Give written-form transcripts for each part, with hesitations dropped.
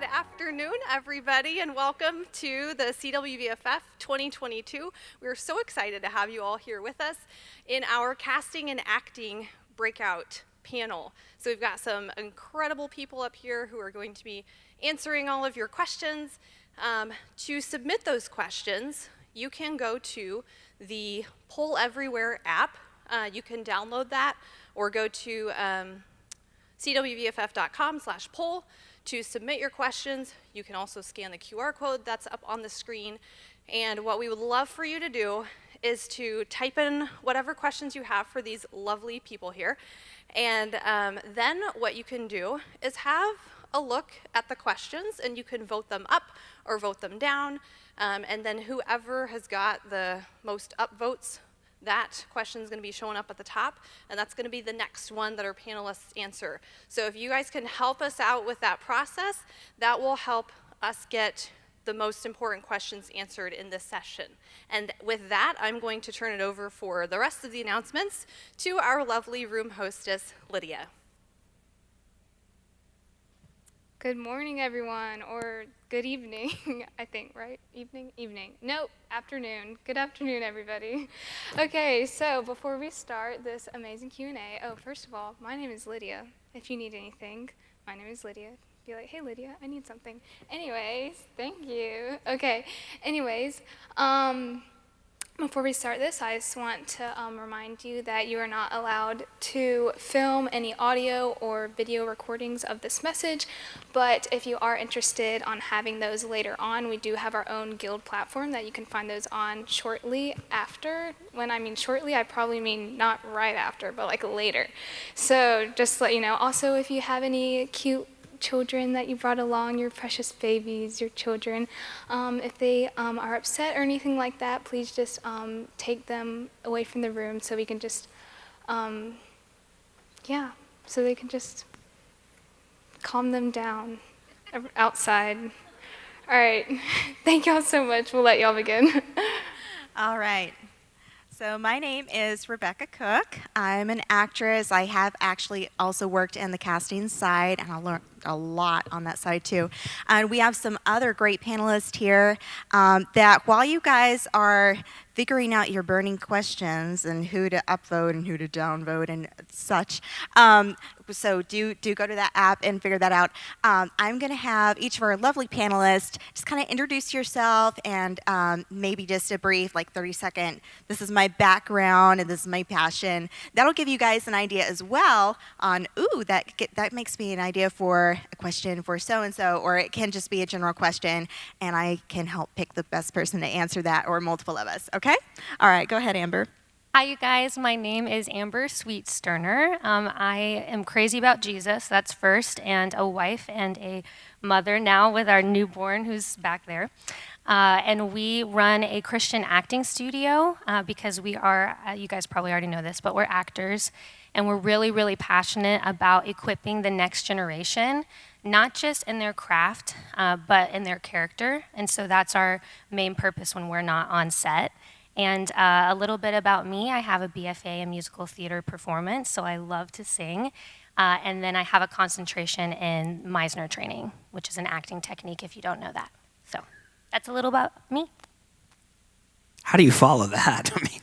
Good afternoon, everybody, and welcome to the CWVFF 2022. We're so excited to have you all here with us in our casting and acting breakout panel. So we've got some incredible people up here who are going to be answering all of your questions. To submit those questions, you can go to the Poll Everywhere app. You can download that or go to CWVFF.com/poll to submit your questions. You can also scan the QR code that's up on the screen. And what we would love for you to do is to type in whatever questions you have for these lovely people here. And then what you can do is have a look at the questions, and you can vote them up or vote them down. And then whoever has got the most upvotes, that question is going to be showing up at the top, and that's going to be the next one that our panelists answer. So if you guys can help us out with that process, that will help us get the most important questions answered in this session. And with that, I'm going to turn it over for the rest of the announcements to our lovely room hostess, Lydia. Good morning, everyone, or good evening, I think, right? Evening. Nope, afternoon. Good afternoon, everybody. Okay, so before we start this amazing Q&A, first of all, my name is Lydia. If you need anything, my name is Lydia. Be like, hey, Lydia, I need something. Anyways, thank you. Okay, anyways, before we start this, I just want to remind you that you are not allowed to film any audio or video recordings of this message, but if you are interested on having those later on, we do have our own guild platform that you can find those on shortly after. When I mean shortly, I probably mean not right after, but like later. So just to let you know. Also, if you have any cute children that you brought along, your precious babies, your children, if they are upset or anything like that, please just take them away from the room so we can just, so they can just calm them down outside. All right, thank y'all so much. We'll let y'all begin. All right. So my name is Rebecca Cook. I'm an actress. I have actually also worked in the casting side, and I learned a lot on that side too. And we have some other great panelists here that while you guys are figuring out your burning questions and who to upvote and who to downvote and such, so do go to that app and figure that out. I'm going to have each of our lovely panelists just kind of introduce yourself and maybe just a brief, like 30-second, this is my background and this is my passion. That'll give you guys an idea as well on, that makes me an idea for a question for so-and-so, or it can just be a general question, and I can help pick the best person to answer that, or multiple of us, okay? All right, go ahead, Amber. Hi, you guys. My name is Amber Sweet Sterner. I am crazy about Jesus, that's first, and a wife and a mother now with our newborn who's back there. And we run a Christian acting studio because we are, you guys probably already know this, but we're actors, and we're really, really passionate about equipping the next generation, not just in their craft, but in their character. And so that's our main purpose when we're not on set. And a little bit about me, I have a BFA in musical theater performance, so I love to sing. And then I have a concentration in Meisner training, which is an acting technique if you don't know that. So that's a little about me. How do you follow that? I mean,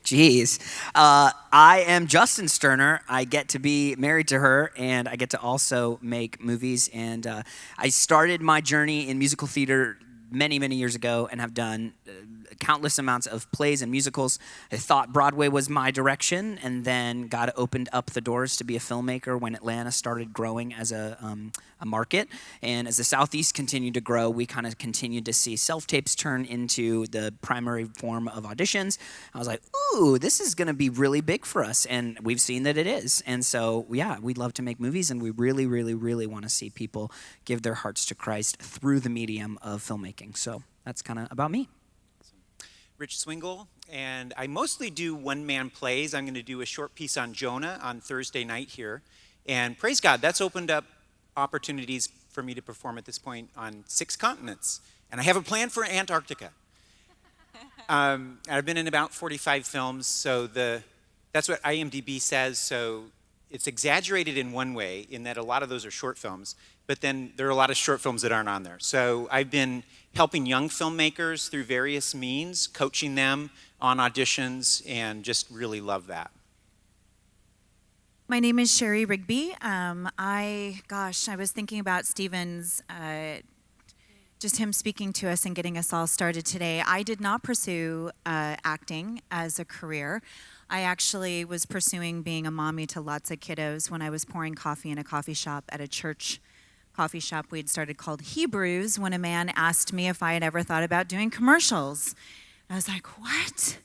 geez. I am Justin Sterner. I get to be married to her, and I get to also make movies. And I started my journey in musical theater many, many years ago and have done countless amounts of plays and musicals. I thought Broadway was my direction, and then God opened up the doors to be a filmmaker when Atlanta started growing as a market. And as the Southeast continued to grow, we kind of continued to see self-tapes turn into the primary form of auditions. I was like, ooh, this is going to be really big for us, and we've seen that it is. And so, yeah, we'd love to make movies, and we really, really, really want to see people give their hearts to Christ through the medium of filmmaking. So that's kind of about me. Rich Swingle, and I mostly do one-man plays. I'm going to do a short piece on Jonah on Thursday night here. And praise God, that's opened up opportunities for me to perform at this point on 6 continents. And I have a plan for Antarctica. I've been in about 45 films, so that's what IMDb says, so it's exaggerated in one way in that a lot of those are short films, but then there are a lot of short films that aren't on there. So I've been helping young filmmakers through various means, coaching them on auditions, and just really love that. My name is Shari Rigby. I was thinking about Stephen's, just him speaking to us and getting us all started today. I did not pursue acting as a career. I actually was pursuing being a mommy to lots of kiddos when I was pouring coffee in a coffee shop at a church coffee shop we'd started called Hebrews, when a man asked me if I had ever thought about doing commercials. I was like, what?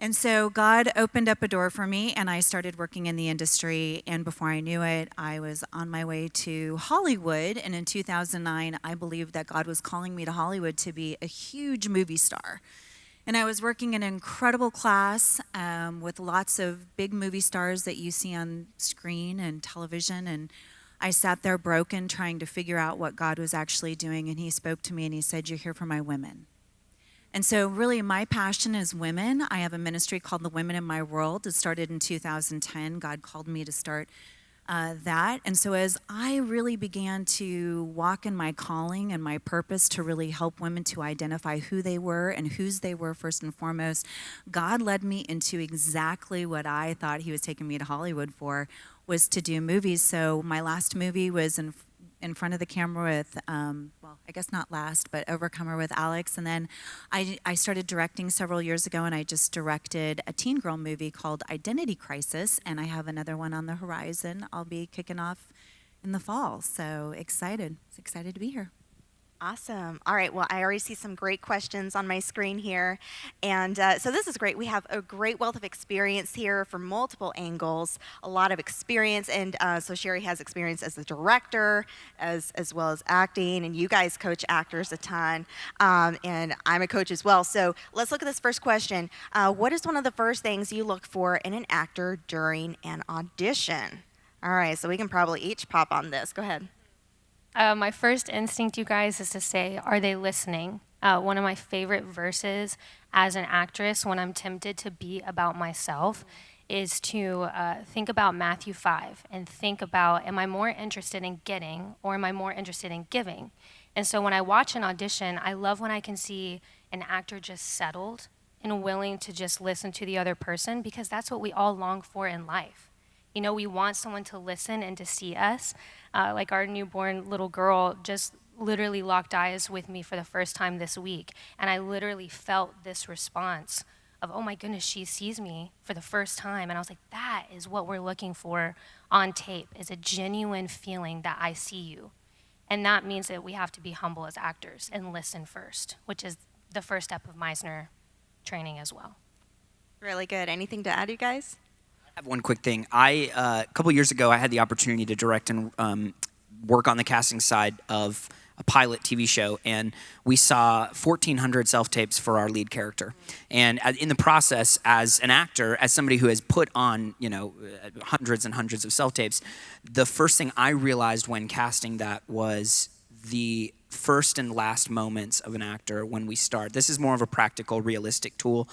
And so God opened up a door for me, and I started working in the industry, and before I knew it, I was on my way to Hollywood, and in 2009, I believed that God was calling me to Hollywood to be a huge movie star. And I was working in an incredible class with lots of big movie stars that you see on screen and television, and I sat there broken trying to figure out what God was actually doing, and he spoke to me, and he said, "You're here for my women." And so really my passion is women. I have a ministry called The Women in My World. It started in 2010. God called me to start that. And so as I really began to walk in my calling and my purpose to really help women to identify who they were and whose they were first and foremost, God led me into exactly what I thought he was taking me to Hollywood for, was to do movies. So my last movie was in front of the camera with, I guess not last, but Overcomer with Alex. And then I started directing several years ago, and I just directed a teen girl movie called Identity Crisis, and I have another one on the horizon. I'll be kicking off in the fall, so excited. It's excited to be here. Awesome. All right. Well, I already see some great questions on my screen here. And so this is great. We have a great wealth of experience here from multiple angles, a lot of experience. And so Shari has experience as a director, as well as acting. And you guys coach actors a ton. And I'm a coach as well. So let's look at this first question. What is one of the first things you look for in an actor during an audition? All right. So we can probably each pop on this. Go ahead. My first instinct, you guys, is to say, are they listening? One of my favorite verses as an actress when I'm tempted to be about myself is to think about Matthew 5 and think about, am I more interested in getting or am I more interested in giving? And so when I watch an audition, I love when I can see an actor just settled and willing to just listen to the other person, because that's what we all long for in life. You know, we want someone to listen and to see us. Like our newborn little girl just literally locked eyes with me for the first time this week. And I literally felt this response of, oh my goodness, she sees me for the first time. And I was like, that is what we're looking for on tape, is a genuine feeling that I see you. And that means that we have to be humble as actors and listen first, which is the first step of Meisner training as well. Really good. Anything to add, you guys? I have one quick thing. A couple years ago, I had the opportunity to direct and work on the casting side of a pilot TV show, and we saw 1,400 self-tapes for our lead character. And in the process, as an actor, as somebody who has put on, hundreds and hundreds of self-tapes, the first thing I realized when casting that was the first and last moments of an actor when we start. This is more of a practical, realistic tool.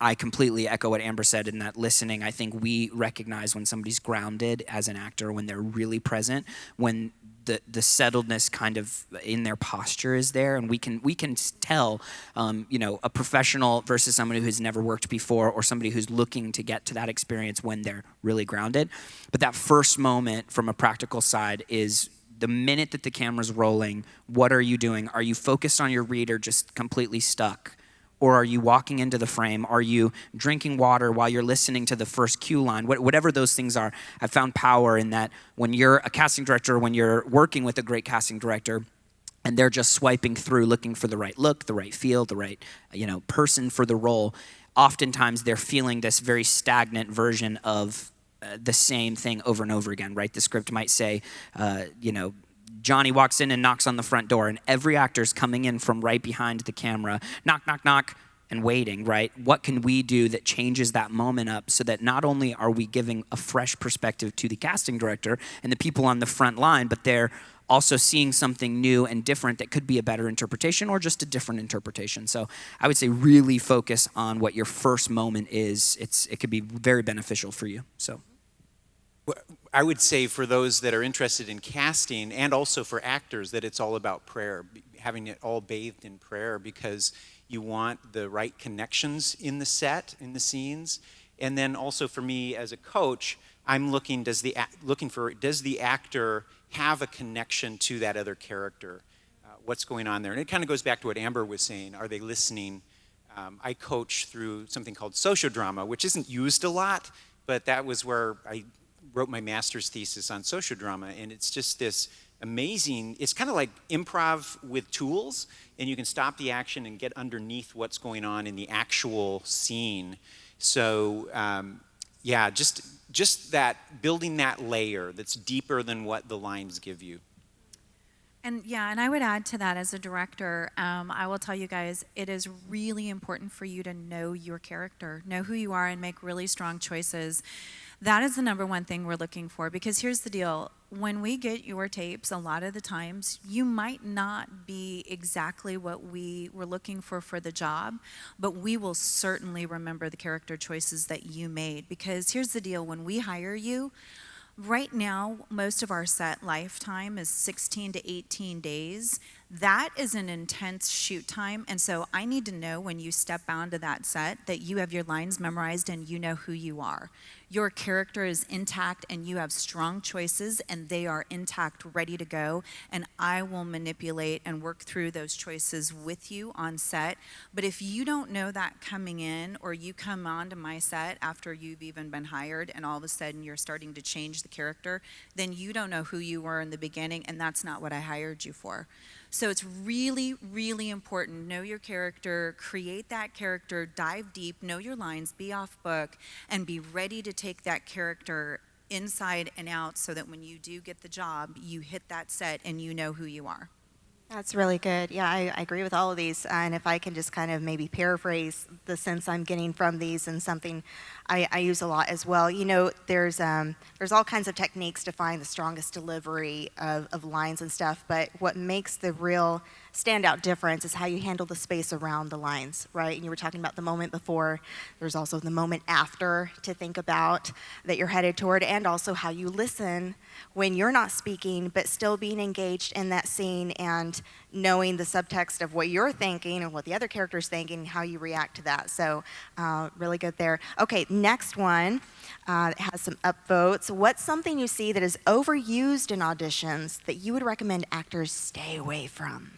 I completely echo what Amber said in that listening. I think we recognize when somebody's grounded as an actor, when they're really present, when the settledness kind of in their posture is there, and we can tell, a professional versus somebody who's never worked before, or somebody who's looking to get to that experience when they're really grounded. But that first moment from a practical side is the minute that the camera's rolling. What are you doing? Are you focused on your reader, just completely stuck? Or are you walking into the frame? Are you drinking water while you're listening to the first cue line? Whatever those things are, I've found power in that when you're a casting director, when you're working with a great casting director, and they're just swiping through looking for the right look, the right feel, the right person for the role, oftentimes they're feeling this very stagnant version of the same thing over and over again, right? The script might say, Johnny walks in and knocks on the front door, and every actor's coming in from right behind the camera, knock, knock, knock, and waiting, right? What can we do that changes that moment up so that not only are we giving a fresh perspective to the casting director and the people on the front line, but they're also seeing something new and different that could be a better interpretation or just a different interpretation. So I would say really focus on what your first moment is. It could be very beneficial for you. So. I would say for those that are interested in casting and also for actors that it's all about prayer, having it all bathed in prayer, because you want the right connections in the set, in the scenes. And then also for me as a coach, I'm looking for does the actor have a connection to that other character? What's going on there? And it kind of goes back to what Amber was saying. Are they listening? I coach through something called sociodrama, which isn't used a lot, but that was where I wrote my master's thesis on sociodrama, and it's just this amazing, it's kind of like improv with tools, and you can stop the action and get underneath what's going on in the actual scene. So yeah, just that, building that layer that's deeper than what the lines give you. And yeah, and I would add to that as a director, I will tell you guys, it is really important for you to know your character, know who you are, and make really strong choices. That is the number one thing we're looking for, because here's the deal. When we get your tapes, a lot of the times, you might not be exactly what we were looking for the job, but we will certainly remember the character choices that you made. Because here's the deal, when we hire you, right now, most of our set lifetime is 16 to 18 days. That is an intense shoot time, and so I need to know when you step onto that set that you have your lines memorized and you know who you are. Your character is intact and you have strong choices and they are intact, ready to go, and I will manipulate and work through those choices with you on set. But if you don't know that coming in, or you come onto my set after you've even been hired and all of a sudden you're starting to change the character, then you don't know who you were in the beginning, and that's not what I hired you for. So it's really, really important. Know your character, create that character, dive deep, know your lines, be off book, and be ready to take that character inside and out so that when you do get the job, you hit that set and you know who you are. That's really good. Yeah, I agree with all of these. And if I can just kind of maybe paraphrase the sense I'm getting from these, and something I use a lot as well. You know, there's all kinds of techniques to find the strongest delivery of lines and stuff, but what makes the real standout difference is how you handle the space around the lines, right? And you were talking about the moment before. There's also the moment after to think about that you're headed toward, and also how you listen when you're not speaking, but still being engaged in that scene and knowing the subtext of what you're thinking and what the other character's thinking, and how you react to that. So really good there. Okay, next one has some upvotes. What's something you see that is overused in auditions that you would recommend actors stay away from?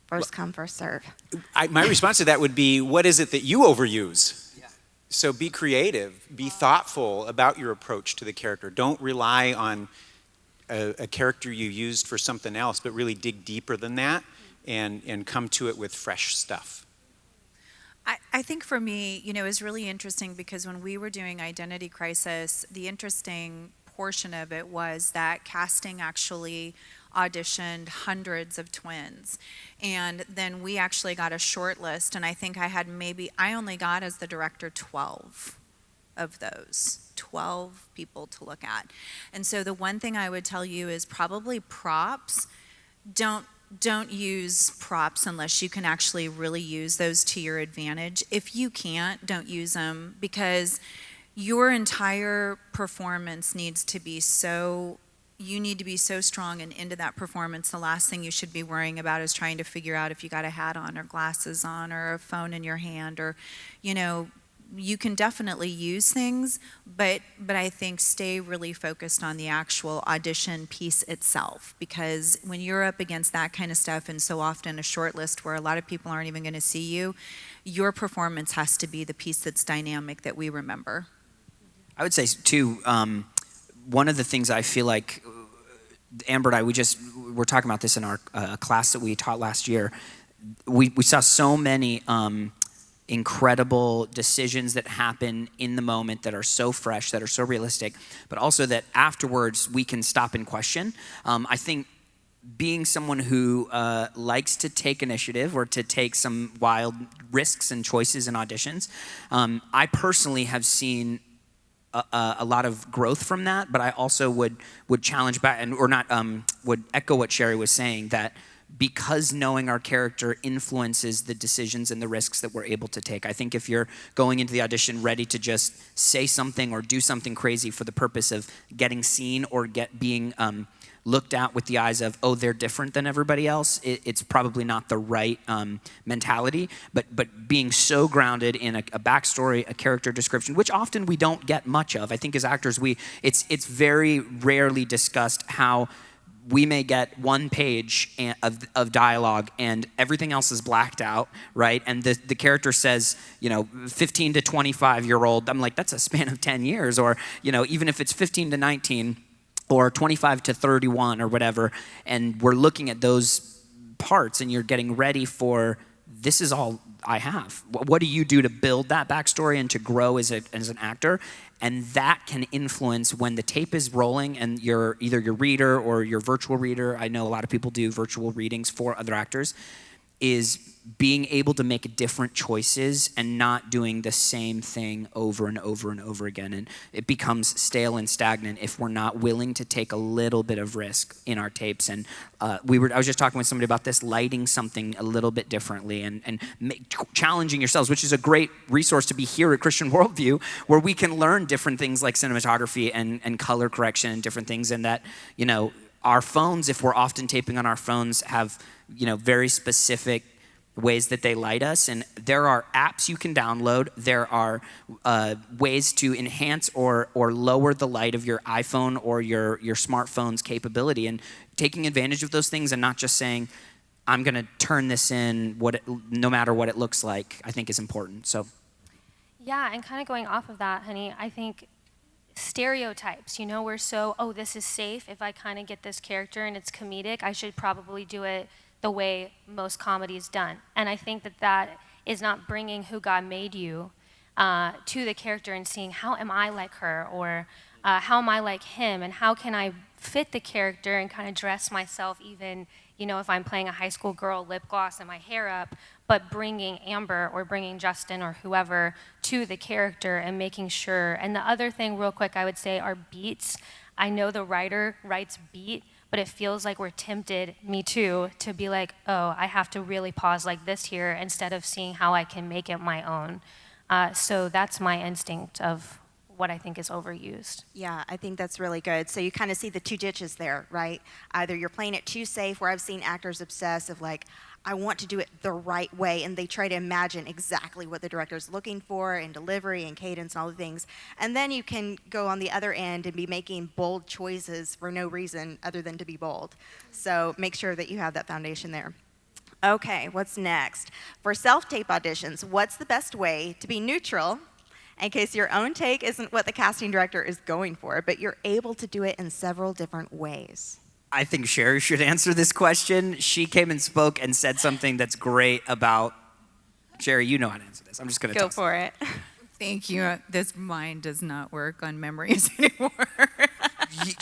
First come, first serve. My response to that would be, what is it that you overuse? Yeah. So be creative, be thoughtful about your approach to the character. Don't rely on a character you used for something else, but really dig deeper than that and come to it with fresh stuff. I think for me, you know, it's really interesting because when we were doing Identity Crisis, the interesting portion of it was that casting actually auditioned hundreds of twins, and then we actually got a short list, and I think I only got as the director 12 of those 12 people to look at. And so the one thing I would tell you is probably props. Don't use props unless you can actually really use those to your advantage. If you can't, don't use them, because your entire performance needs to be you need to be so strong and into that performance. The last thing you should be worrying about is trying to figure out if you got a hat on or glasses on or a phone in your hand, or, you know, you can definitely use things, but I think stay really focused on the actual audition piece itself, because when you're up against that kind of stuff, and so often a short list where a lot of people aren't even going to see you, your performance has to be the piece that's dynamic that we remember. I would say too, one of the things I feel like Amber and I, we're talking about this in our class that we taught last year. We saw so many incredible decisions that happen in the moment that are so fresh, that are so realistic, but also that afterwards we can stop and question. I think being someone who likes to take initiative or to take some wild risks and choices in auditions, I personally have seen a lot of growth from that, but I also would challenge back, would echo what Shari was saying, that because knowing our character influences the decisions and the risks that we're able to take. I think if you're going into the audition ready to just say something or do something crazy for the purpose of getting seen or being looked at with the eyes of, oh, they're different than everybody else, it's probably not the right mentality. But being so grounded in a backstory, a character description, which often we don't get much of. I think as actors, it's very rarely discussed how we may get one page of dialogue and everything else is blacked out, right? And the character says, 15 to 25-year-old. I'm like, that's a span of 10 years. Or, even if it's 15 to 19 or 25 to 31 or whatever, and we're looking at those parts and you're getting ready for, this is all I have. What do you do to build that backstory and to grow as an actor? And that can influence when the tape is rolling and you're either your reader or your virtual reader. I know a lot of people do virtual readings for other actors, is being able to make different choices and not doing the same thing over and over and over again. And it becomes stale and stagnant if we're not willing to take a little bit of risk in our tapes. And I was just talking with somebody about this, lighting something a little bit differently and challenging yourselves, which is a great resource to be here at Christian Worldview, where we can learn different things like cinematography and color correction and different things. And that, our phones, if we're often taping on our phones, have very specific ways that they light us, and there are apps you can download. There are ways to enhance or lower the light of your iPhone or your smartphone's capability, and taking advantage of those things and not just saying, I'm going to turn this in no matter what it looks like, I think is important. So, yeah, and kind of going off of that, honey, I think stereotypes, we're so, this is safe. If I kind of get this character and it's comedic, I should probably do it the way most comedy is done. And I think that is not bringing who God made you to the character and seeing, how am I like her? Or how am I like him? And how can I fit the character and kind of dress myself even, if I'm playing a high school girl, lip gloss and my hair up, but bringing Amber or bringing Justin or whoever to the character and making sure. And the other thing real quick I would say are beats. I know the writer writes beat, but it feels like we're tempted, me too, to be like, I have to really pause like this here instead of seeing how I can make it my own. So that's my instinct of what I think is overused. Yeah, I think that's really good. So you kind of see the two ditches there, right? Either you're playing it too safe, where I've seen actors obsess of like, I want to do it the right way, and they try to imagine exactly what the director's looking for in delivery and cadence and all the things. And then you can go on the other end and be making bold choices for no reason other than to be bold. So make sure that you have that foundation there. Okay, what's next? For self-tape auditions, what's the best way to be neutral in case your own take isn't what the casting director is going for, but you're able to do it in several different ways? I think Shari should answer this question. She came and spoke and said something that's great about, Shari, you know how to answer this. I'm just going to go for it. Thank you. This mind does not work on memories anymore.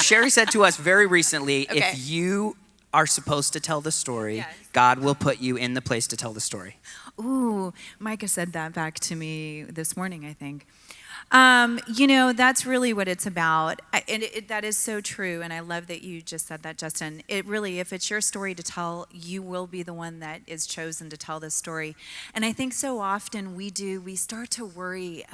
Shari said to us very recently, Okay. if you are supposed to tell the story, Yes. God will put you in the place to tell the story. Ooh, Micah said that back to me this morning, I think. That's really what it's about. That is so true, and I love that you just said that, Justin. It really, if it's your story to tell, you will be the one that is chosen to tell this story. And I think so often we start to worry,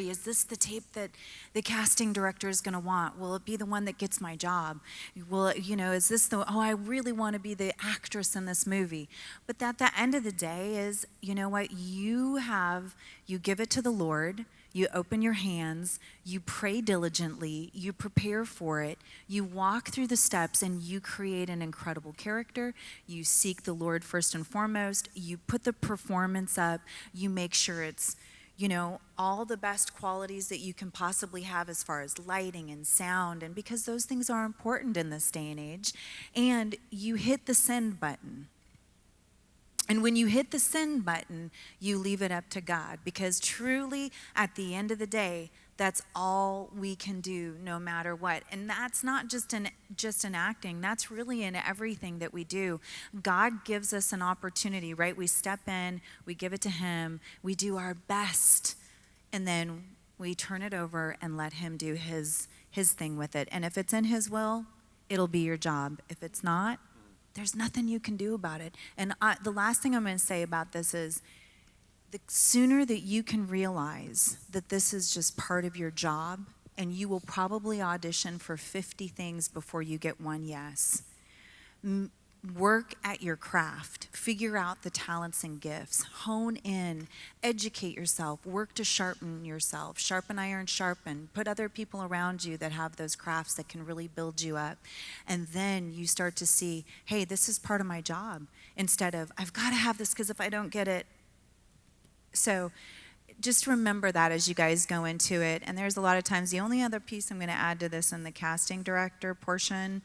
is this the tape that the casting director is going to want? Will it be the one that gets my job? Is this I really want to be the actress in this movie. But at the end of the day is, what you give it to the Lord, you open your hands, you pray diligently, you prepare for it, you walk through the steps, and you create an incredible character. You seek the Lord first and foremost, you put the performance up, you make sure it's all the best qualities that you can possibly have as far as lighting and sound, and because those things are important in this day and age, and you hit the send button. And when you hit the send button, you leave it up to God, because truly, at the end of the day, that's all we can do no matter what. And that's not just in acting, that's really in everything that we do. God gives us an opportunity, right? We step in, we give it to him, we do our best, and then we turn it over and let him do his thing with it. And if it's in his will, it'll be your job. If it's not, There's nothing you can do about it. And the last thing I'm going to say about this is the sooner that you can realize that this is just part of your job, and you will probably audition for 50 things before you get one yes. Work at your craft, figure out the talents and gifts, hone in, educate yourself, work to sharpen yourself, sharpen iron, sharpen, put other people around you that have those crafts that can really build you up. And then you start to see, hey, this is part of my job, instead of, I've got to have this because if I don't get it. So just remember that as you guys go into it. And there's a lot of times, the only other piece I'm going to add to this in the casting director portion,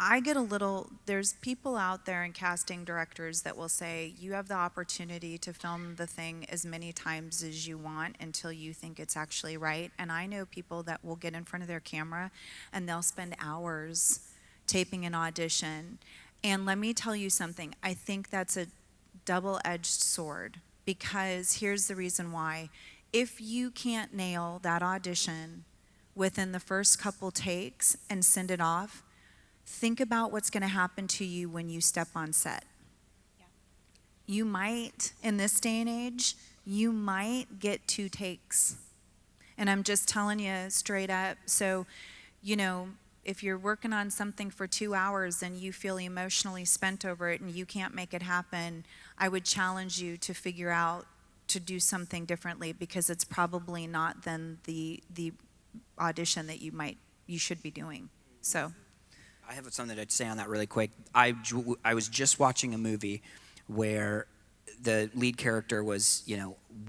I get a little, there's people out there and casting directors that will say, you have the opportunity to film the thing as many times as you want until you think it's actually right. And I know people that will get in front of their camera and they'll spend hours taping an audition. And let me tell you something, I think that's a double-edged sword, because here's the reason why. If you can't nail that audition within the first couple takes and send it off, think about what's going to happen to you when you step on set. Yeah. You might, in this day and age, you might get 2 takes. And I'm just telling you straight up. So, you know, if you're working on something for 2 hours and you feel emotionally spent over it and you can't make it happen, I would challenge you to figure out to do something differently, because it's probably not then the audition that you should be doing. So I have something to say on that really quick. I was just watching a movie where the lead character was,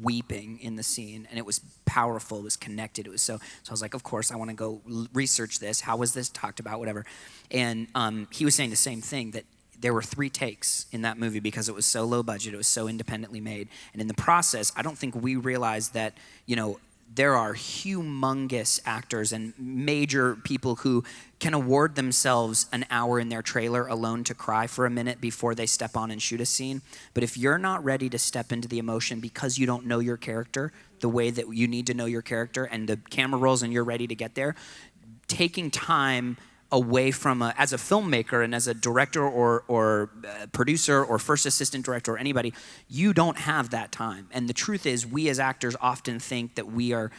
weeping in the scene, and it was powerful, it was connected, it was so I was like, of course, I want to go research this. How was this talked about, whatever. And he was saying the same thing, that there were 3 takes in that movie because it was so low budget, it was so independently made. And in the process, I don't think we realized that, there are humongous actors and major people who can award themselves an hour in their trailer alone to cry for a minute before they step on and shoot a scene. But if you're not ready to step into the emotion because you don't know your character the way that you need to know your character, and the camera rolls and you're ready to get there, taking time away from as a filmmaker and as a director or producer or first assistant director or anybody, you don't have that time. And the truth is, we as actors often think that we are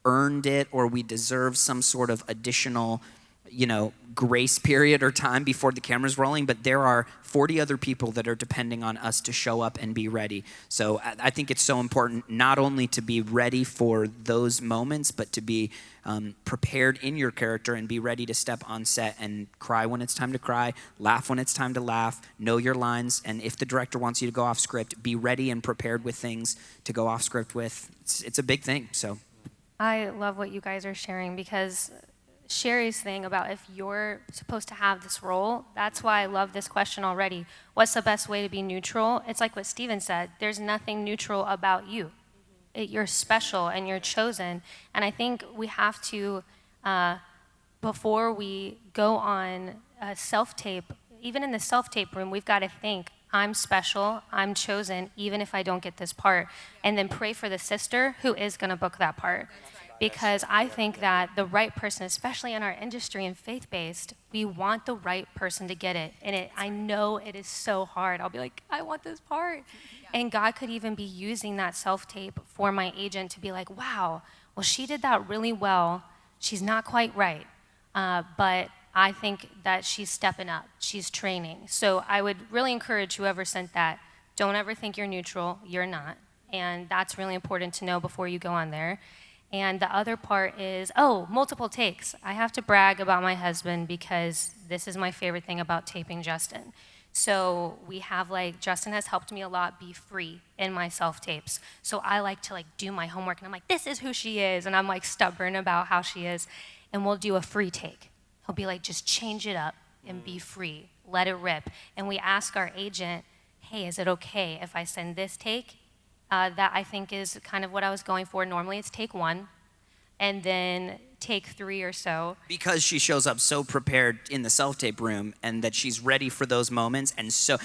earned it or we deserve some sort of additional, grace period or time before the camera's rolling, but there are 40 other people that are depending on us to show up and be ready. So I think it's so important not only to be ready for those moments, but to be prepared in your character and be ready to step on set and cry when it's time to cry, laugh when it's time to laugh, know your lines, and if the director wants you to go off script, be ready and prepared with things to go off script with. It's a big thing. So I love what you guys are sharing, because Shari's thing about if you're supposed to have this role, that's why I love this question already. What's the best way to be neutral? It's like what Steven said, there's nothing neutral about you. You're special and you're chosen. And I think we have to, before we go on a self-tape, even in the self-tape room, we've got to think, I'm special, I'm chosen, even if I don't get this part. And then pray for the sister who is going to book that part. Because I think that the right person, especially in our industry and faith-based, we want the right person to get it. And I know it is so hard. I'll be like, I want this part. And God could even be using that self-tape for my agent to be like, wow, well, she did that really well. She's not quite right. But I think that she's stepping up. She's training. So I would really encourage whoever sent that, don't ever think you're neutral. You're not. And that's really important to know before you go on there. And the other part is, multiple takes. I have to brag about my husband because this is my favorite thing about taping Justin. So we have Justin has helped me a lot be free in my self-tapes. So I like to do my homework, and I'm like, this is who she is. And I'm stubborn about how she is. And we'll do a free take. He'll be like, just change it up and be free. Let it rip. And we ask our agent, hey, is it okay if I send this take? That I think is kind of what I was going for. Normally it's take 1, and then take 3 or so. Because she shows up so prepared in the self-tape room and that she's ready for those moments. And so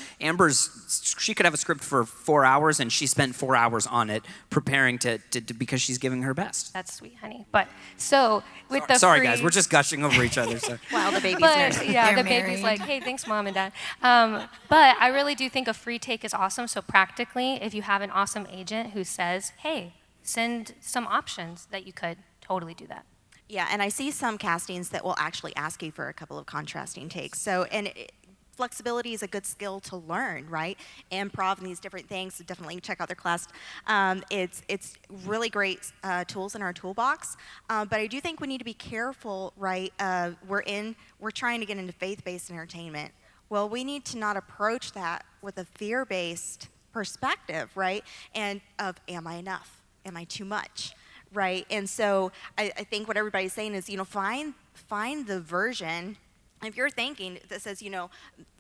she could have a script for 4 hours and she spent 4 hours on it preparing to because she's giving her best. That's sweet, honey. But so with the Sorry free, guys, we're just gushing over each other. So. Wow, the baby's but married. yeah, They're the baby's married. like, hey, thanks, mom and dad. But I really do think a free take is awesome. So practically, if you have an awesome agent who says, hey, send some options, that you could totally do that. Yeah, and I see some castings that will actually ask you for a couple of contrasting takes. So, flexibility is a good skill to learn, right? Improv and these different things. So definitely check out their class. It's really great tools in our toolbox. But I do think we need to be careful, right? We're trying to get into faith-based entertainment. Well, we need to not approach that with a fear-based perspective, right? And of, am I enough? Am I too much? Right, and so I think what everybody's saying is, find the version. If you're thinking that says,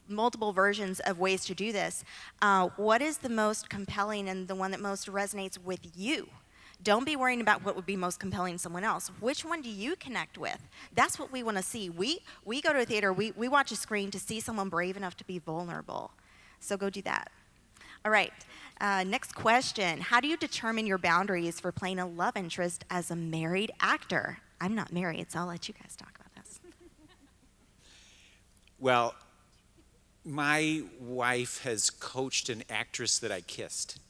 multiple versions of ways to do this, what is the most compelling and the one that most resonates with you? Don't be worrying about what would be most compelling to someone else. Which one do you connect with? That's what we want to see. We go to a theater, we watch a screen to see someone brave enough to be vulnerable. So go do that. All right, next question. How do you determine your boundaries for playing a love interest as a married actor? I'm not married, so I'll let you guys talk about this. Well, my wife has coached an actress that I kissed.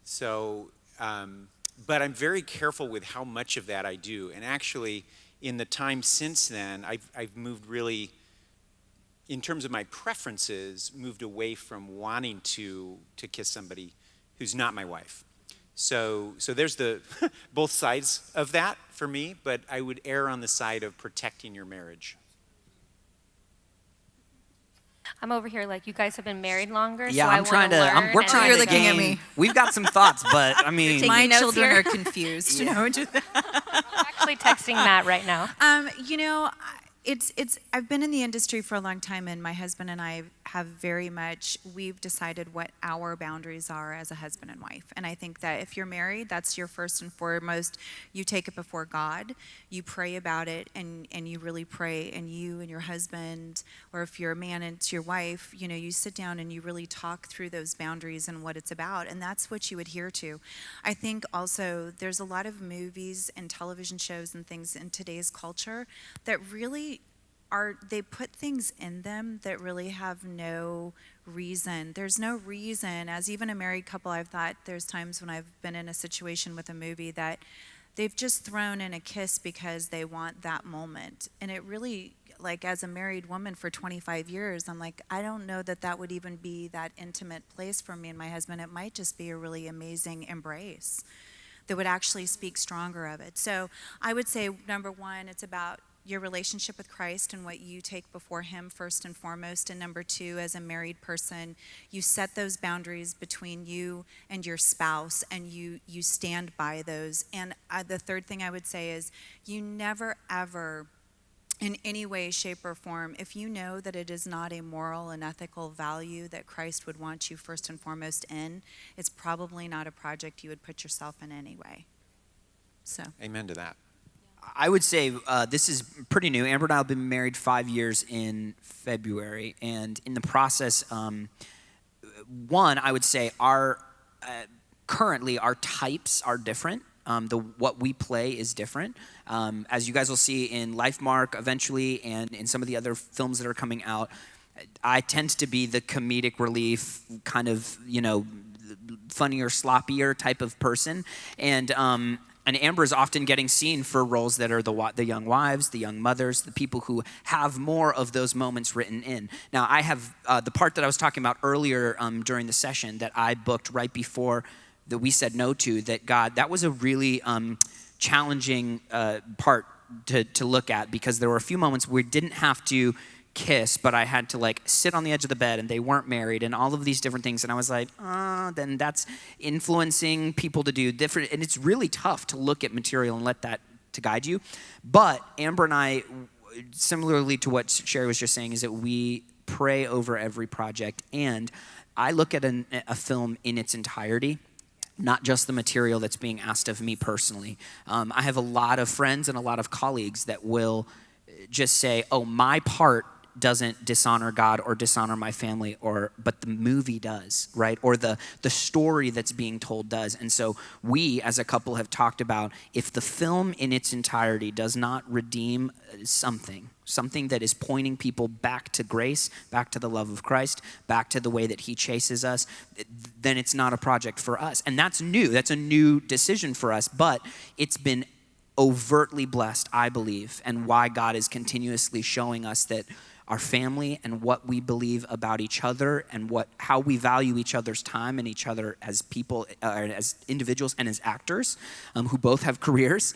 So, but I'm very careful with how much of that I do. And actually, in the time since then, I've moved really, in terms of my preferences, moved away from wanting to kiss somebody who's not my wife. So there's the both sides of that for me, but I would err on the side of protecting your marriage. I'm over here like, you guys have been married longer, Yeah, so I I'm trying to. learn, We're and trying You're to looking at gain. me. We've got some thoughts, but I mean, Taking My notes children here? are confused. actually texting Matt right now. I've been in the industry for a long time, and my husband and I have we've decided what our boundaries are as a husband and wife. And I think that if you're married, that's your first and foremost. You take it before God, you pray about it, and you really pray, and you and your husband, or if you're a man and it's your wife, you sit down and you really talk through those boundaries and what it's about, and that's what you adhere to. I think also there's a lot of movies and television shows and things in today's culture that really they put things in them that really have no reason. There's no reason. As even a married couple, I've thought there's times when I've been in a situation with a movie that they've just thrown in a kiss because they want that moment. And it really, like, as a married woman for 25 years, I'm like, I don't know that would even be that intimate place for me and my husband. It might just be a really amazing embrace that would actually speak stronger of it. So I would say, number one, it's about your relationship with Christ and what you take before him first and foremost. And number two, as a married person, you set those boundaries between you and your spouse, and you stand by those. And the third thing I would say is, you never ever, in any way, shape, or form, if you know that it is not a moral and ethical value that Christ would want you first and foremost in, it's probably not a project you would put yourself in anyway. So. Amen to that. I would say this is pretty new. Amber and I have been married 5 years in February, and in the process, one, I would say currently our types are different. What we play is different. As you guys will see in Lifemark eventually, and in some of the other films that are coming out, I tend to be the comedic relief kind of, funnier, sloppier type of person, and Amber is often getting seen for roles that are the young wives, the young mothers, the people who have more of those moments written in. Now, I have the part that I was talking about earlier during the session that I booked right before that we said no to, that was a really challenging part to look at, because there were a few moments where we didn't have to kiss, but I had to sit on the edge of the bed, and they weren't married, and all of these different things, and I was like, then that's influencing people to do different, and it's really tough to look at material and let that to guide you. But Amber and I, similarly to what Shari was just saying, is that we pray over every project, and I look at a film in its entirety. not just the material that's being asked of me personally. I have a lot of friends and a lot of colleagues that will just say, oh, my part doesn't dishonor God or dishonor my family, but the movie does, right? Or the story that's being told does. And so we as a couple have talked about, if the film in its entirety does not redeem something that is pointing people back to grace, back to the love of Christ, back to the way that he chases us, then it's not a project for us. And that's new. That's a new decision for us, but it's been overtly blessed, I believe, and why God is continuously showing us that our family and what we believe about each other and how we value each other's time and each other as people, as individuals and as actors who both have careers,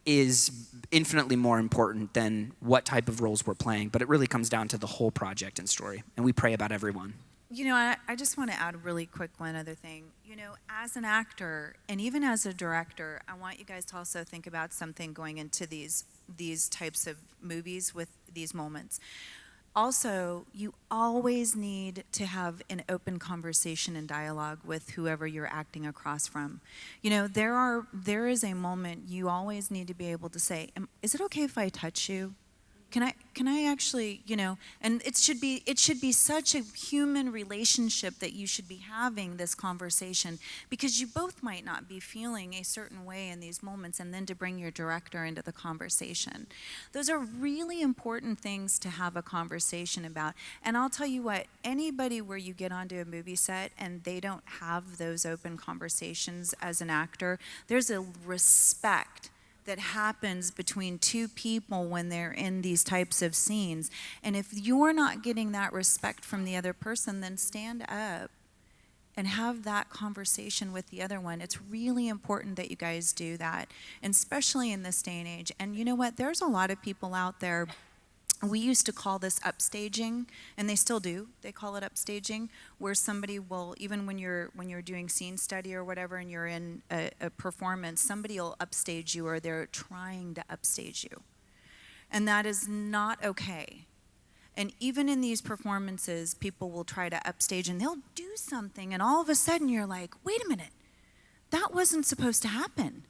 is infinitely more important than what type of roles we're playing. But it really comes down to the whole project and story, and we pray about everyone. You know, I just want to add really quick one other thing. You know, as an actor and even as a director, I want you guys to also think about something going into these types of movies with these moments. Also, you always need to have an open conversation and dialogue with whoever you're acting across from. You know, there is a moment you always need to be able to say, is it okay if I touch you? Can I actually, you know, and it should be such a human relationship that you should be having this conversation, because you both might not be feeling a certain way in these moments, and then to bring your director into the conversation. Those are really important things to have a conversation about. And I'll tell you what, anybody where you get onto a movie set and they don't have those open conversations as an actor, there's a respect that happens between two people when they're in these types of scenes. And if you're not getting that respect from the other person, then stand up and have that conversation with the other one. It's really important that you guys do that, and especially in this day and age. And you know what? There's a lot of people out there. We used to call this upstaging, and they still do. They call it upstaging, where somebody will, even when you're doing scene study or whatever, and you're in a performance, somebody will upstage you, or they're trying to upstage you. And that is not okay. And even in these performances, people will try to upstage, and they'll do something, and all of a sudden you're like, wait a minute, that wasn't supposed to happen.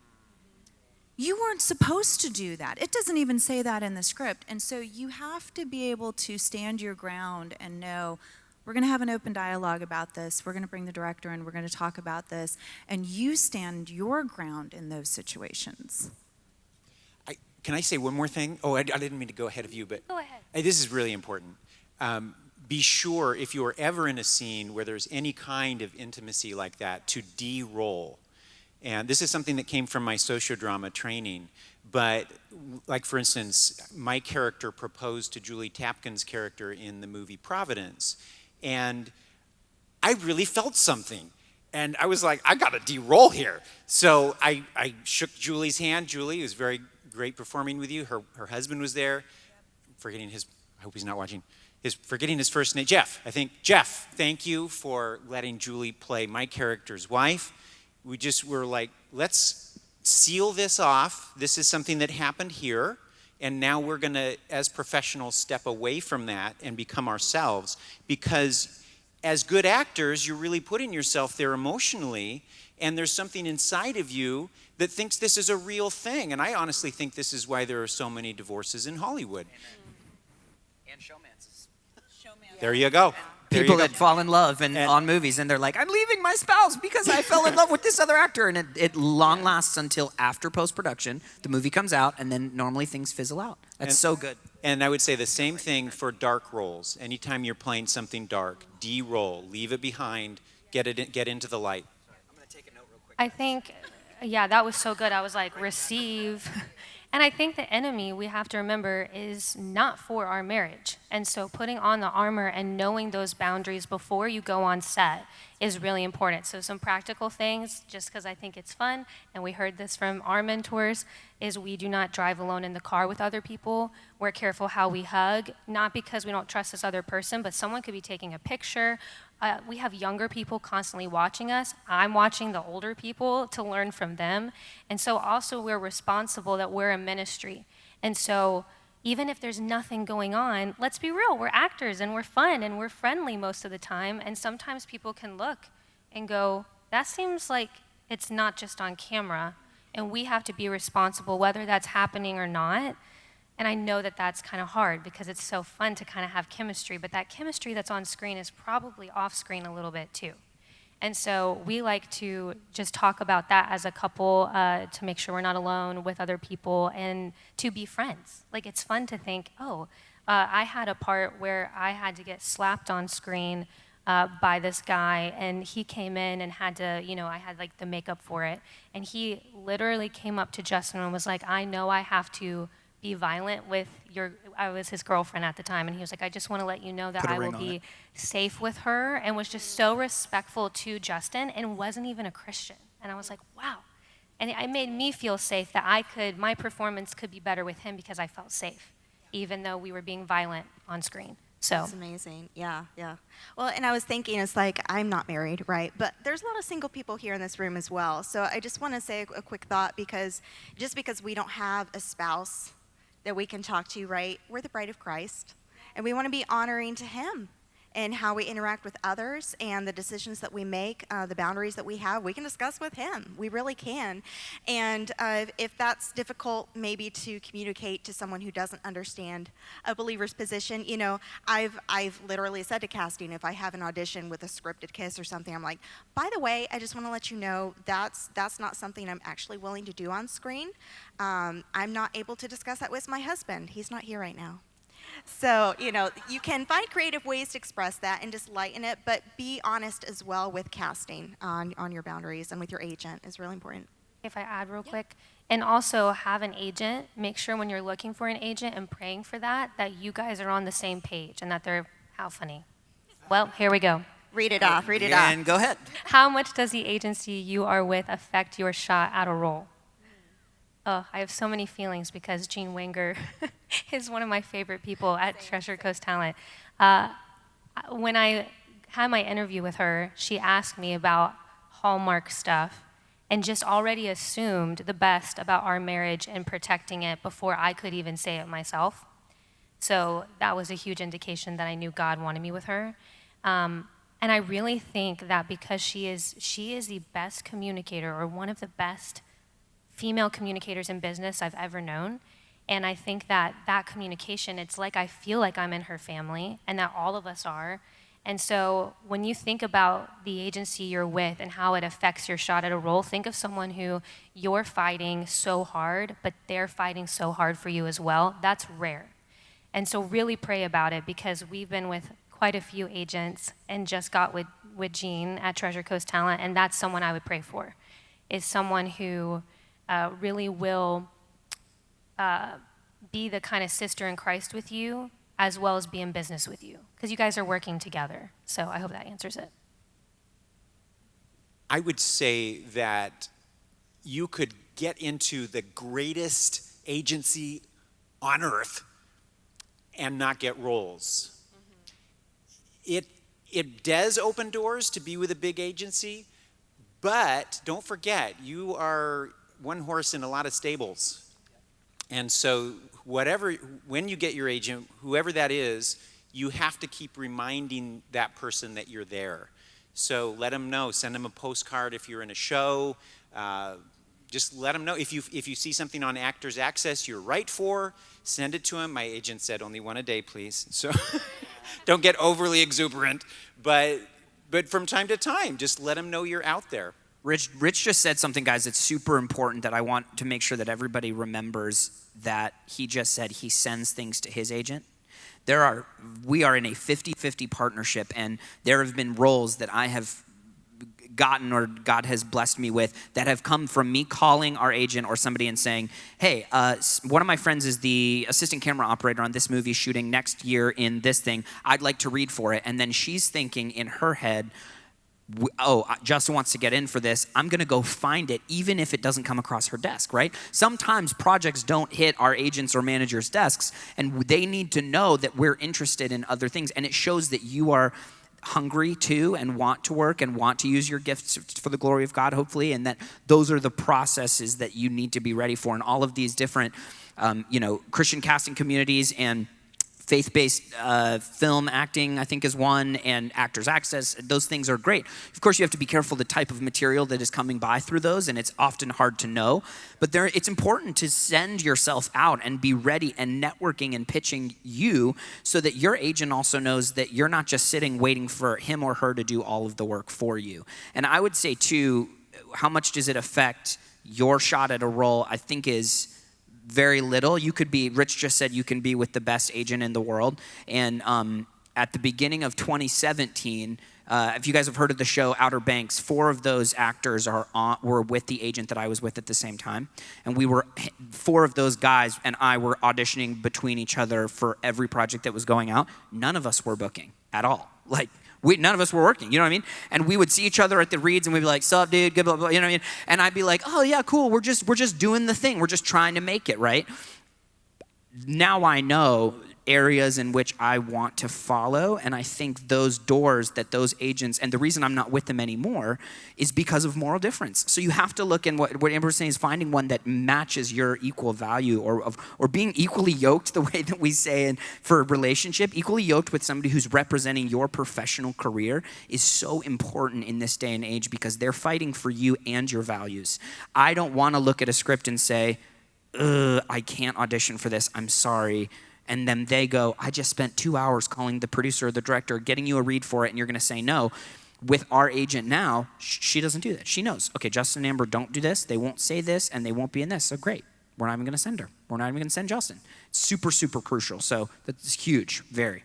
You weren't supposed to do that. It doesn't even say that in the script. And so you have to be able to stand your ground and know, we're going to have an open dialogue about this. We're going to bring the director in. We're going to talk about this. And you stand your ground in those situations. Can I say one more thing? Oh, I didn't mean to go ahead of you, but Go ahead. This is really important. Be sure, if you're ever in a scene where there's any kind of intimacy like that, to de-roll. And this is something that came from my sociodrama training. But, like, for instance, my character proposed to Julie Tapkin's character in the movie Providence. And I really felt something. And I was like, I got to de-roll here. So I shook Julie's hand. Julie, it was very great performing with you. Her husband was there. Forgetting his, I hope he's not watching. Forgetting his first name, Jeff. I think, Jeff, thank you for letting Julie play my character's wife. We just were like, let's seal this off. This is something that happened here, and now we're going to, as professionals, step away from that and become ourselves, because as good actors, you're really putting yourself there emotionally, and there's something inside of you that thinks this is a real thing. And I honestly think this is why there are so many divorces in Hollywood. Amen. And showmances. There you go. There People you go. that fall in love on movies, and they're like, I'm leaving my spouse because I fell in love with this other actor. And it long lasts until after post-production. The movie comes out, and then normally things fizzle out. That's so good. And I would say the same thing for dark roles. Anytime you're playing something dark, de-roll, leave it behind, get into the light. I'm going to take a note real quick. I think, yeah, that was so good. I was like, receive. And I think the enemy, we have to remember, is not for our marriage. And so putting on the armor and knowing those boundaries before you go on set is really important. So some practical things, just because I think it's fun, and we heard this from our mentors, is we do not drive alone in the car with other people. We're careful how we hug, not because we don't trust this other person, but someone could be taking a picture. We have younger people constantly watching us. I'm watching the older people to learn from them. And so also we're responsible that we're a ministry. And so even if there's nothing going on, let's be real, we're actors and we're fun and we're friendly most of the time. And sometimes people can look and go, that seems like It's not just on camera, and we have to be responsible whether that's happening or not. And I know that that's kind of hard because it's so fun to kind of have chemistry, but that chemistry that's on screen is probably off screen a little bit too. And so we like to just talk about that as a couple to make sure we're not alone with other people and to be friends. Like, it's fun to think, I had a part where I had to get slapped on screen by this guy, and he came in and had to, I had like the makeup for it. And he literally came up to Justin and was like, I know I have to be violent with I was his girlfriend at the time, and he was like, I just want to let you know that I will be safe with her, and was just so respectful to Justin and wasn't even a Christian. And I was like, wow. And it made me feel safe that my performance could be better with him because I felt safe, even though we were being violent on screen. So That's amazing. Yeah. Well, and I was thinking, it's like, I'm not married, right? But there's a lot of single people here in this room as well. So I just want to say a quick thought, because just because we don't have a spouse that we can talk to, right? We're the bride of Christ, and we want to be honoring to him and how we interact with others, and the decisions that we make, the boundaries that we have, we can discuss with him. We really can. And if that's difficult maybe to communicate to someone who doesn't understand a believer's position, I've literally said to casting, if I have an audition with a scripted kiss or something, I'm like, by the way, I just want to let you know that's not something I'm actually willing to do on screen. I'm not able to discuss that with my husband. He's not here right now. So, you can find creative ways to express that and just lighten it, but be honest as well with casting on your boundaries, and with your agent is really important. if I add real quick, and also have an agent, make sure when you're looking for an agent and praying for that you guys are on the same page and that they're, how funny. Well, here we go. Read it off. And go ahead. How much does the agency you are with affect your shot at a role? Oh, I have so many feelings because Jean Wenger is one of my favorite people at Treasure Coast Talent. When I had my interview with her, she asked me about Hallmark stuff and just already assumed the best about our marriage and protecting it before I could even say it myself. So that was a huge indication that I knew God wanted me with her. And I really think that because she is the best communicator, or one of the best female communicators in business I've ever known. And I think that communication, it's like I feel like I'm in her family, and that all of us are. And so when you think about the agency you're with and how it affects your shot at a role, think of someone who you're fighting so hard, but they're fighting so hard for you as well. That's rare. And so really pray about it, because we've been with quite a few agents and just got with Jean at Treasure Coast Talent, and that's someone I would pray for, is someone who really will be the kind of sister in Christ with you, as well as be in business with you, because you guys are working together. So I hope that answers it. I would say that you could get into the greatest agency on earth and not get roles. It does open doors to be with a big agency, but don't forget, you are one horse in a lot of stables. And so when you get your agent, whoever that is, you have to keep reminding that person that you're there. So let them know, send them a postcard if you're in a show. Just let them know. If you see something on Actors Access you're right for, send it to them. My agent said only one a day, please. So don't get overly exuberant. But from time to time, just let them know you're out there. Rich just said something, guys, that's super important that I want to make sure that everybody remembers, that he just said he sends things to his agent. We are in a 50-50 partnership, and there have been roles that I have gotten, or God has blessed me with, that have come from me calling our agent or somebody and saying, hey, one of my friends is the assistant camera operator on this movie shooting next year in this thing. I'd like to read for it. And then she's thinking in her head, Justin wants to get in for this. I'm going to go find it, even if it doesn't come across her desk, right? Sometimes projects don't hit our agents' or managers' desks, and they need to know that we're interested in other things. And it shows that you are hungry too, and want to work and want to use your gifts for the glory of God, hopefully, and that those are the processes that you need to be ready for. And all of these different, Christian casting communities and faith-based film acting, I think, is one, and Actors Access. Those things are great. Of course, you have to be careful the type of material that is coming by through those, and it's often hard to know. But it's important to send yourself out and be ready and networking and pitching you so that your agent also knows that you're not just sitting waiting for him or her to do all of the work for you. And I would say, too, how much does it affect your shot at a role, I think, is very little. You could be, Rich just said you can be with the best agent in the world. And at the beginning of 2017, if you guys have heard of the show Outer Banks, 4 of those actors were with the agent that I was with at the same time. And 4 of those guys and I were auditioning between each other for every project that was going out. None of us were booking at all. Like, none of us were working, you know what I mean? And we would see each other at the reads and we'd be like, sup, dude, good, blah, blah, you know what I mean? And I'd be like, oh yeah, cool, we're just doing the thing. We're just trying to make it, right? Now I know areas in which I want to follow, and I think those doors that those agents, and the reason I'm not with them anymore is because of moral difference. So you have to look, in what Amber's saying is finding one that matches your equal value, or being equally yoked, the way that we say for a relationship, equally yoked with somebody who's representing your professional career is so important in this day and age because they're fighting for you and your values. I don't want to look at a script and say, I can't audition for this, I'm sorry. And then they go, I just spent 2 hours calling the producer or the director, getting you a read for it, and you're going to say no. With our agent now, she doesn't do that. She knows, okay, Justin and Amber don't do this, they won't say this, and they won't be in this. So great, we're not even going to send her. We're not even going to send Justin. Super, super crucial. So that's huge, very.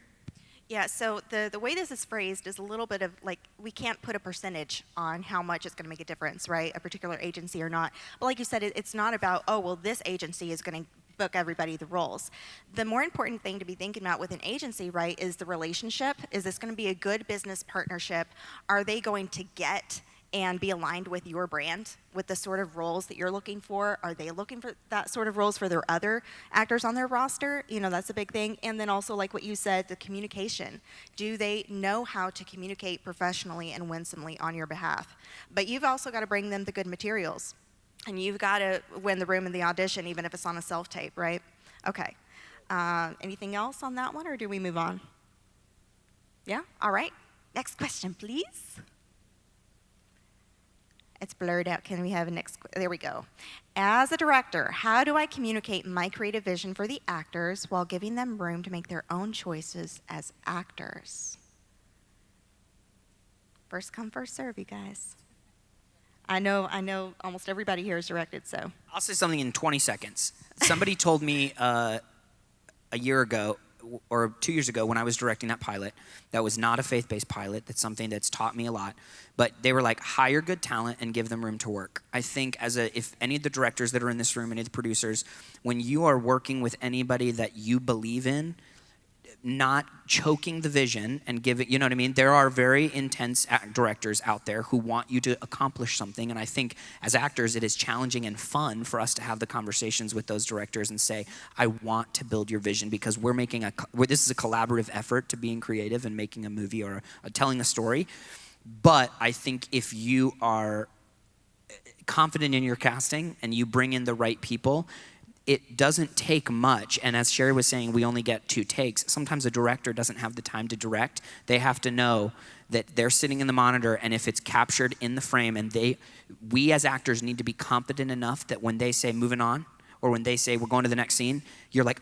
Yeah, so the way this is phrased is a little bit of like, we can't put a percentage on how much it's going to make a difference, right? A particular agency or not. But like you said, it's not about, oh, well, this agency is going to book everybody the roles. The more important thing to be thinking about with an agency, right, is the relationship. Is this going to be a good business partnership? Are they going to get and be aligned with your brand, with the sort of roles that you're looking for? Are they looking for that sort of roles for their other actors on their roster? You know, that's a big thing. And then also, like what you said, the communication. Do they know how to communicate professionally and winsomely on your behalf? But you've also got to bring them the good materials. And you've got to win the room in the audition, even if it's on a self-tape, right? Okay. Anything else on that one, or do we move on? Yeah? All right. Next question, please. It's blurred out. Can we have a next? There we go. As a director, how do I communicate my creative vision for the actors while giving them room to make their own choices as actors? First come, first serve, you guys. I know almost everybody here is directed, so. I'll say something in 20 seconds. Somebody told me a year ago, or 2 years ago when I was directing that pilot, that was not a faith-based pilot. That's something that's taught me a lot. But they were like, hire good talent and give them room to work. I think if any of the directors that are in this room, any of the producers, when you are working with anybody that you believe in, not choking the vision and giving, you know what I mean? There are very intense directors out there who want you to accomplish something. And I think as actors, it is challenging and fun for us to have the conversations with those directors and say, I want to build your vision because this is a collaborative effort to being creative and making a movie or telling a story. But I think if you are confident in your casting and you bring in the right people, it doesn't take much, and as Shari was saying, we only get 2 takes. Sometimes a director doesn't have the time to direct. They have to know that they're sitting in the monitor, and if it's captured in the frame, and we as actors need to be confident enough that when they say moving on, or when they say we're going to the next scene, you're like,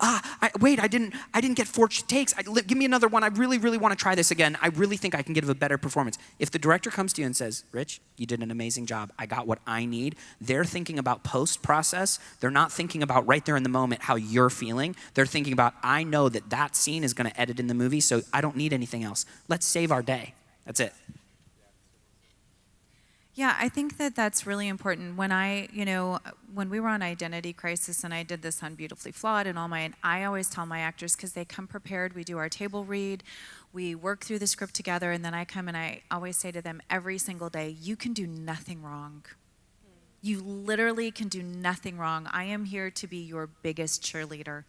wait, I didn't get 4 takes. Give me another one. I really, really want to try this again. I really think I can give a better performance. If the director comes to you and says, Rich, you did an amazing job. I got what I need. They're thinking about post-process. They're not thinking about right there in the moment how you're feeling. They're thinking about, I know that scene is going to edit in the movie, so I don't need anything else. Let's save our day. That's it. Yeah, I think that's really important. When we were on Identity Crisis and I did this on Beautifully Flawed and I always tell my actors, because they come prepared, we do our table read, we work through the script together, and then I come and I always say to them every single day, you can do nothing wrong. You literally can do nothing wrong. I am here to be your biggest cheerleader.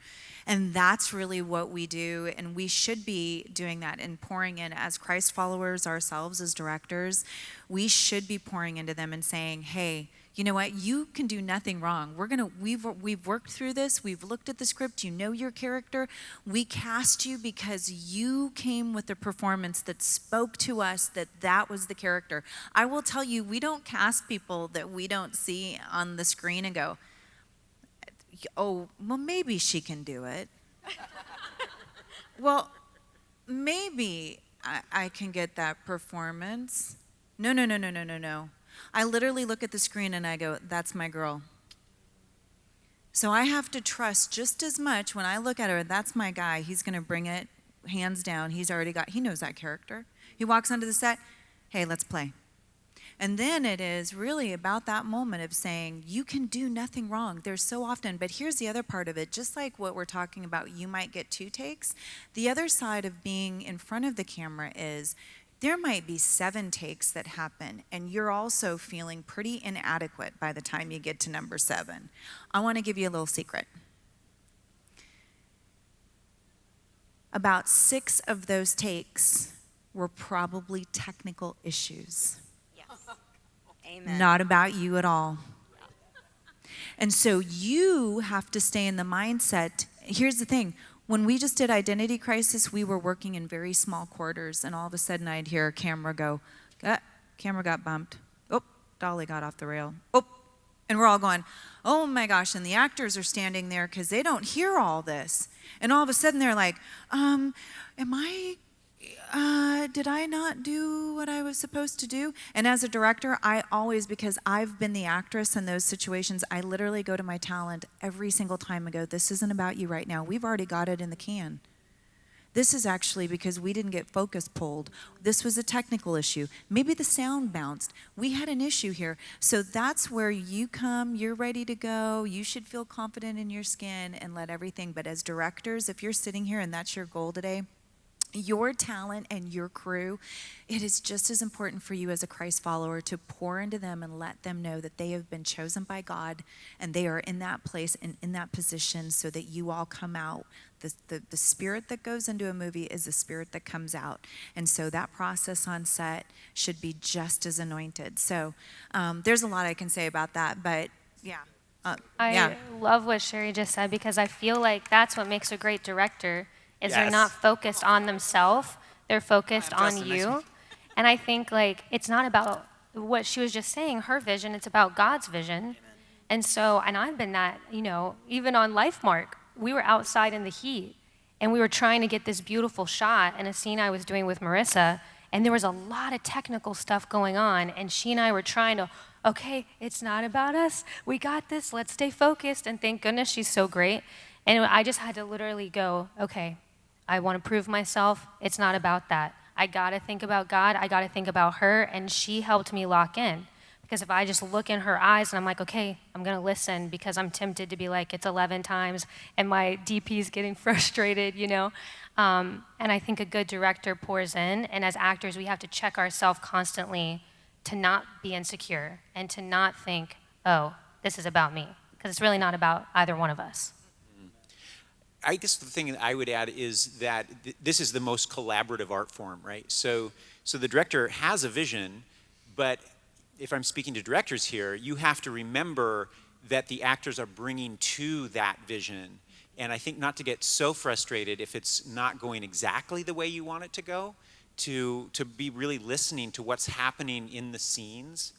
And that's really what we do, and we should be doing that and pouring in as Christ followers ourselves as directors. We should be pouring into them and saying, hey, you know what, you can do nothing wrong. We've worked through this. We've looked at the script. You know your character. We cast you because you came with a performance that spoke to us that was the character. I will tell you, we don't cast people that we don't see on the screen and go, oh, well, maybe she can do it. Well, maybe I can get that performance. No. I literally look at the screen and I go, that's my girl. So I have to trust just as much when I look at her, that's my guy. He's going to bring it hands down. He knows that character. He walks onto the set, hey, let's play. And then it is really about that moment of saying, you can do nothing wrong. There's so often, but here's the other part of it. Just like what we're talking about, you might get 2 takes. The other side of being in front of the camera is there might be 7 takes that happen, and you're also feeling pretty inadequate by the time you get to number 7. I want to give you a little secret. About 6 of those takes were probably technical issues. Amen. Not about you at all. And so you have to stay in the mindset. Here's the thing. When we just did Identity Crisis, we were working in very small quarters, and all of a sudden I'd hear a camera go, camera got bumped. Oh, dolly got off the rail. Oh, and we're all going, oh my gosh, and the actors are standing there because they don't hear all this. And all of a sudden they're like, did I not do what I was supposed to do? And as a director, I always, because I've been the actress in those situations, I literally go to my talent every single time and go, this isn't about you right now. We've already got it in the can. This is actually because we didn't get focus pulled. This was a technical issue. Maybe the sound bounced. We had an issue here. So that's where you come, you're ready to go. You should feel confident in your skin and let everything. But as directors, if you're sitting here and that's your goal today, your talent and your crew, it is just as important for you as a Christ follower to pour into them and let them know that they have been chosen by God and they are in that place and in that position so that you all come out. The spirit that goes into a movie is the spirit that comes out. And so that process on set should be just as anointed. So there's a lot I can say about that, but yeah. I love what Shari just said because I feel like that's what makes a great director is they're not focused on themselves, they're focused on you. And I think like it's not about what she was just saying, her vision, it's about God's vision. Amen. And so, and I've been that, even on LifeMark, we were outside in the heat and we were trying to get this beautiful shot in a scene I was doing with Marissa, and there was a lot of technical stuff going on, and she and I were trying to, okay, it's not about us, we got this, let's stay focused, and thank goodness she's so great. And I just had to literally go, okay, I want to prove myself. It's not about that. I got to think about God. I got to think about her. And she helped me lock in. Because if I just look in her eyes and I'm like, okay, I'm going to listen because I'm tempted to be like, it's 11 times and my DP's getting frustrated, And I think a good director pours in. And as actors, we have to check ourselves constantly to not be insecure and to not think, oh, this is about me. Because it's really not about either one of us. I guess the thing that I would add is that this is the most collaborative art form, right? So the director has a vision, but if I'm speaking to directors here, you have to remember that the actors are bringing to that vision. And I think not to get so frustrated if it's not going exactly the way you want it to go, to be really listening to what's happening in the scenes.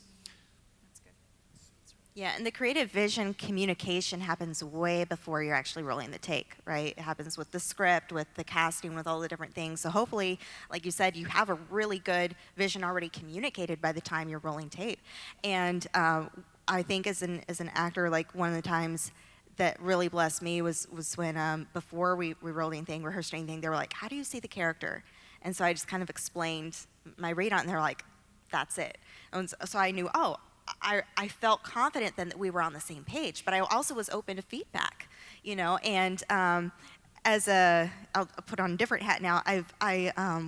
Yeah, and the creative vision communication happens way before you're actually rolling the take, right? It happens with the script, with the casting, with all the different things. So hopefully, like you said, you have a really good vision already communicated by the time you're rolling tape. And I think as an actor, like one of the times that really blessed me was when before we rolled anything, rehearsed anything, they were like, how do you see the character? And so I just kind of explained my read on, and they're like, that's it. And so I knew, I felt confident then that we were on the same page, but I also was open to feedback, and I'll put on a different hat now.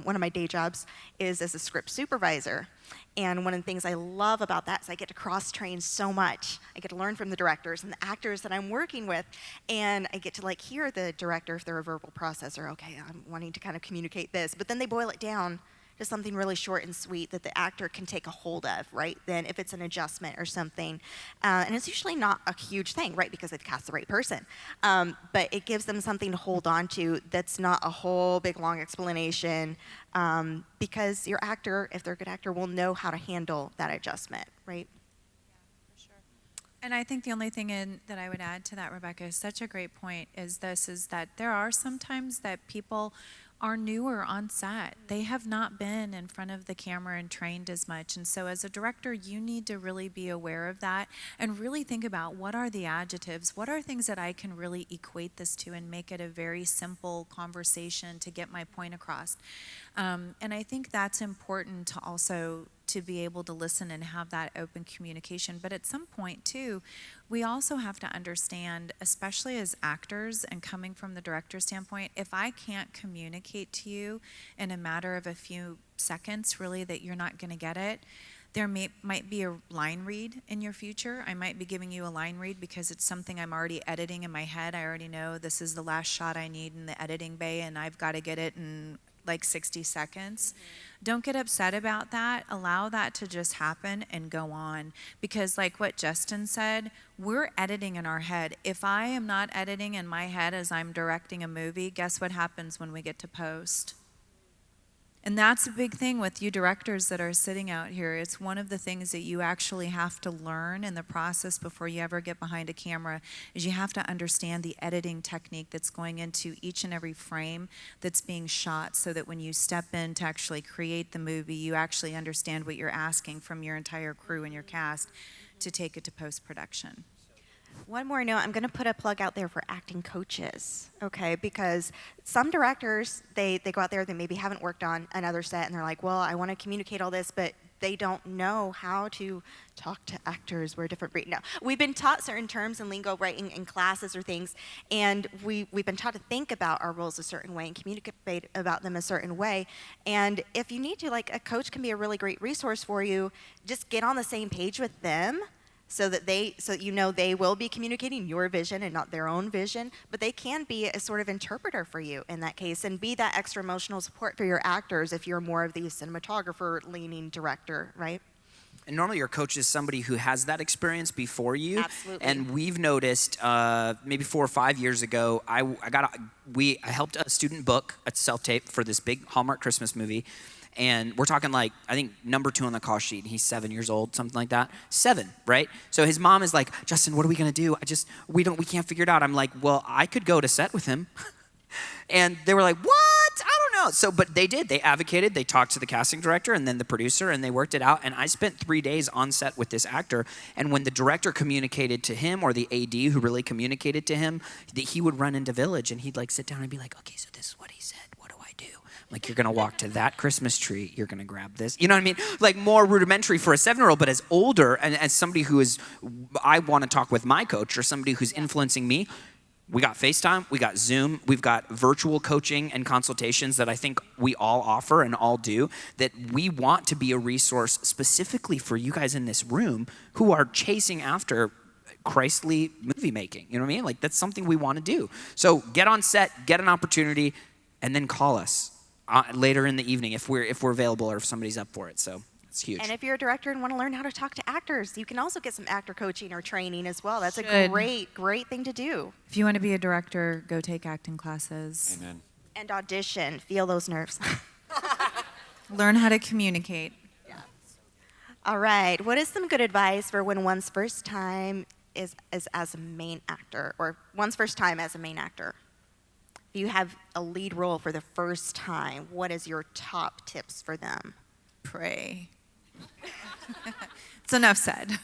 One of my day jobs is as a script supervisor, and one of the things I love about that is I get to cross-train so much. I get to learn from the directors and the actors that I'm working with, and I get to hear the director if they're a verbal processor. Okay, I'm wanting to kind of communicate this, but then they boil it down just something really short and sweet that the actor can take a hold of, right? Then if it's an adjustment or something. And it's usually not a huge thing, right? Because they've cast the right person. But it gives them something to hold on to that's not a whole big long explanation, because your actor, if they're a good actor, will know how to handle that adjustment, right? And I think the only thing that I would add to that, Rebecca, is such a great point, is that there are sometimes that people are newer on set. They have not been in front of the camera and trained as much. And so as a director, you need to really be aware of that and really think about what are the adjectives, what are things that I can really equate this to and make it a very simple conversation to get my point across. And I think that's important to also to be able to listen and have that open communication. But at some point too, we also have to understand, especially as actors and coming from the director's standpoint, if I can't communicate to you in a matter of a few seconds, really, that you're not going to get it, there might be a line read in your future. I might be giving you a line read because it's something I'm already editing in my head. I already know this is the last shot I need in the editing bay, and I've got to get it in like 60 seconds. Don't get upset about that. Allow that to just happen and go on. Because like what Justin said, we're editing in our head. If I am not editing in my head as I'm directing a movie, guess what happens when we get to post? And that's a big thing with you directors that are sitting out here. It's one of the things that you actually have to learn in the process before you ever get behind a camera, is you have to understand the editing technique that's going into each and every frame that's being shot, so that when you step in to actually create the movie, you actually understand what you're asking from your entire crew and your cast to take it to post-production. One more note, I'm going to put a plug out there for acting coaches, okay? Because some directors, they go out there, they maybe haven't worked on another set, and they're like, well, I want to communicate all this, but they don't know how to talk to actors. We're a different breed. No, we've been taught certain terms and lingo, right, in classes or things, and we've been taught to think about our roles a certain way and communicate about them a certain way. And if you need to, like, a coach can be a really great resource for you. Just get on the same page with them, so that you know they will be communicating your vision and not their own vision, but they can be a sort of interpreter for you in that case, and be that extra emotional support for your actors if you're more of the cinematographer-leaning director, right? And normally your coach is somebody who has that experience before you. Absolutely. And we've noticed maybe 4 or 5 years ago, I helped a student book a self-tape for this big Hallmark Christmas movie. And we're talking like, I think number 2 on the call sheet. He's 7 years old, something like that. 7, right? So his mom is like, Justin, what are we gonna do? We can't figure it out. I'm like, well, I could go to set with him. And they were like, what? I don't know. So, but they did. They advocated. They talked to the casting director and then the producer, and they worked it out. And I spent 3 days on set with this actor. And when the director communicated to him, or the AD who really communicated to him, that he would run into Village and he'd like sit down and be like, okay, so this is what he said. What do I do? Like, you're going to walk to that Christmas tree. You're going to grab this. You know what I mean? Like, more rudimentary for a 7-year-old, but as older and as somebody who is, I want to talk with my coach or somebody who's influencing me. We got FaceTime, we got Zoom, we've got virtual coaching and consultations that I think we all offer and all do, that we want to be a resource specifically for you guys in this room who are chasing after Christly movie making. You know what I mean? Like, that's something we want to do. So get on set, get an opportunity, and then call us later in the evening if we're available or if somebody's up for it. So it's huge. And if you're a director and want to learn how to talk to actors, you can also get some actor coaching or training as well. That's a great thing to do. If you want to be a director, go take acting classes. Amen. And audition. Feel those nerves. Learn how to communicate. Yeah. All right. What is some good advice for when one's first time is as a main actor, or one's first time as a main actor? If you have a lead role for the first time, what is your top tips for them? Pray. It's enough said.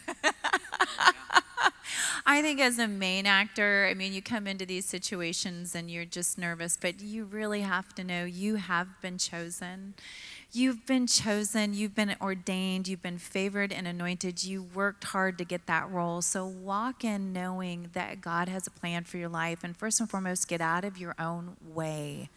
I think as a main actor, I mean, you come into these situations and you're just nervous, but you really have to know you have been chosen. You've been chosen, you've been ordained, you've been favored and anointed. You worked hard to get that role. So walk in knowing that God has a plan for your life. And first and foremost, get out of your own way.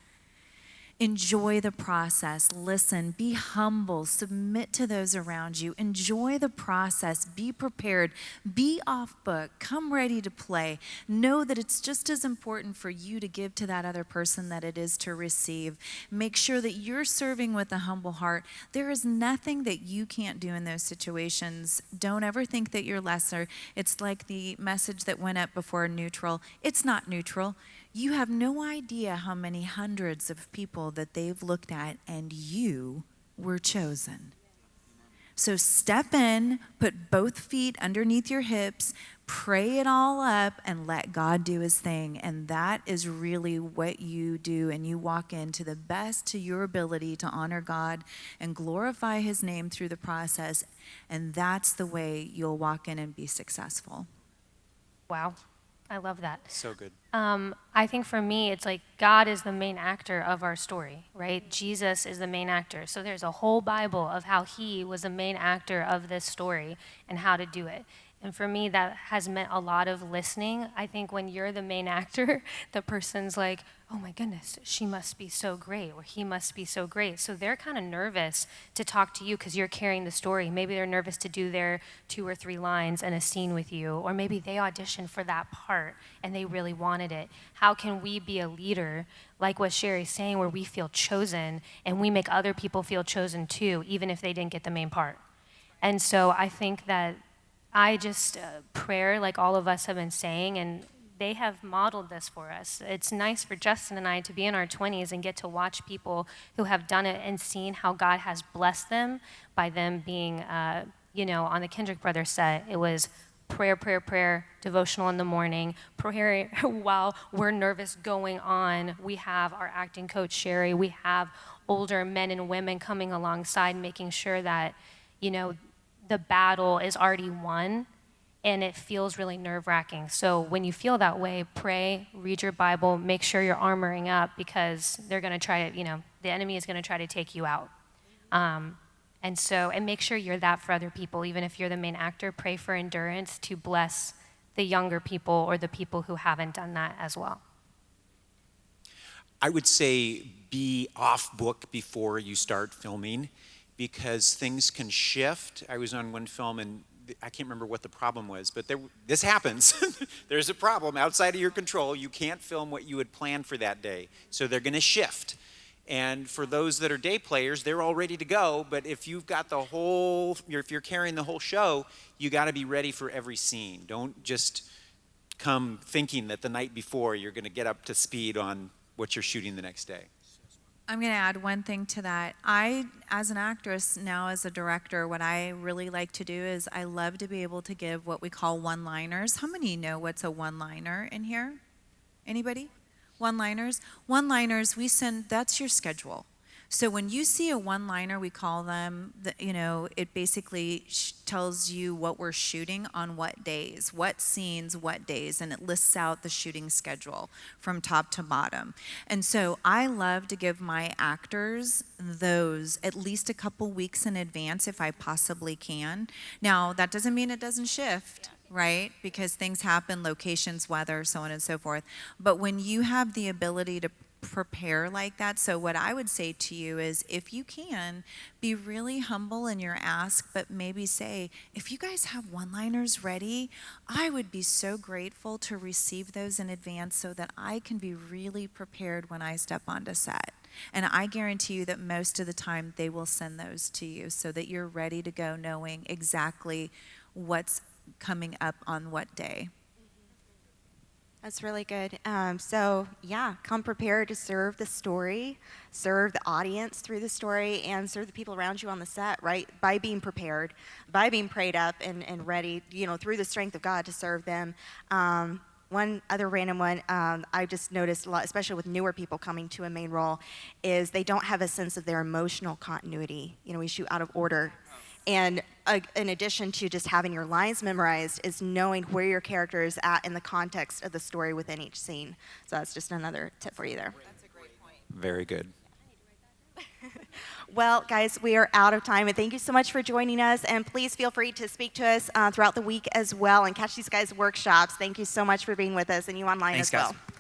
Enjoy the process. Listen, be humble, submit to those around you. Enjoy the process. Be prepared. Be off book. Come ready to play. Know that it's just as important for you to give to that other person that it is to receive. Make sure that you're serving with a humble heart. There is nothing that you can't do in those situations. Don't ever think that you're lesser. It's like the message that went up before neutral. It's not neutral. You have no idea how many hundreds of people that they've looked at, and you were chosen. So step in, put both feet underneath your hips, pray it all up, and let God do his thing. And that is really what you do. And you walk into the best to your ability to honor God and glorify his name through the process. And that's the way you'll walk in and be successful. Wow. I love that. So good. I think for me, it's like God is the main actor of our story, right? Jesus is the main actor. So there's a whole Bible of how he was the main actor of this story and how to do it. And for me, that has meant a lot of listening. I think when you're the main actor, the person's like, oh my goodness, she must be so great, or he must be so great. So they're kind of nervous to talk to you because you're carrying the story. Maybe they're nervous to do their 2 or 3 lines in a scene with you, or maybe they auditioned for that part and they really wanted it. How can we be a leader, like what Shari's saying, where we feel chosen and we make other people feel chosen too, even if they didn't get the main part? And so I think that I just, prayer, like all of us have been saying, and they have modeled this for us. It's nice for Justin and I to be in our 20s and get to watch people who have done it and seen how God has blessed them by them being, on the Kendrick Brothers set, it was prayer, prayer, prayer, devotional in the morning, prayer while we're nervous going on. We have our acting coach, Shari. We have older men and women coming alongside, making sure that, the battle is already won, and it feels really nerve-wracking. So when you feel that way, pray, read your Bible, make sure you're armoring up, because they're going to try to, the enemy is going to try to take you out. And make sure you're that for other people. Even if you're the main actor, pray for endurance to bless the younger people or the people who haven't done that as well. I would say be off book before you start filming, because things can shift. I was on one film and I can't remember what the problem was, but this happens. There's a problem outside of your control. You can't film what you had planned for that day. So they're gonna shift. And for those that are day players, they're all ready to go, but if you've got if you're carrying the whole show, you gotta be ready for every scene. Don't just come thinking that the night before you're gonna get up to speed on what you're shooting the next day. I'm going to add one thing to that. I, as an actress, now as a director, what I really like to do is I love to be able to give what we call one-liners. How many know what's a one-liner in here? Anybody? One-liners? One-liners, that's your schedule. So when you see a one-liner, we call them, it basically tells you what we're shooting on what days, what scenes, what days, and it lists out the shooting schedule from top to bottom. And so I love to give my actors those at least a couple weeks in advance if I possibly can. Now, that doesn't mean it doesn't shift. Right? Because things happen, locations, weather, so on and so forth. But when you have the ability to prepare like that, so what I would say to you is, if you can, be really humble in your ask, but maybe say, if you guys have one-liners ready, I would be so grateful to receive those in advance so that I can be really prepared when I step onto set. And I guarantee you that most of the time they will send those to you so that you're ready to go knowing exactly what's coming up on what day. That's really good. Come prepared to serve the story, serve the audience through the story, and serve the people around you on the set, right? By being prepared, by being prayed up and ready, through the strength of God to serve them. One other random one I just noticed a lot, especially with newer people coming to a main role, is they don't have a sense of their emotional continuity. We shoot out of order. And in addition to just having your lines memorized, is knowing where your character is at in the context of the story within each scene. So that's just another tip for you there. That's a great point. Very good. Well, guys, we are out of time, and thank you so much for joining us. And please feel free to speak to us throughout the week as well, and catch these guys' workshops. Thank you so much for being with us, and you online Thanks, as well. Guys.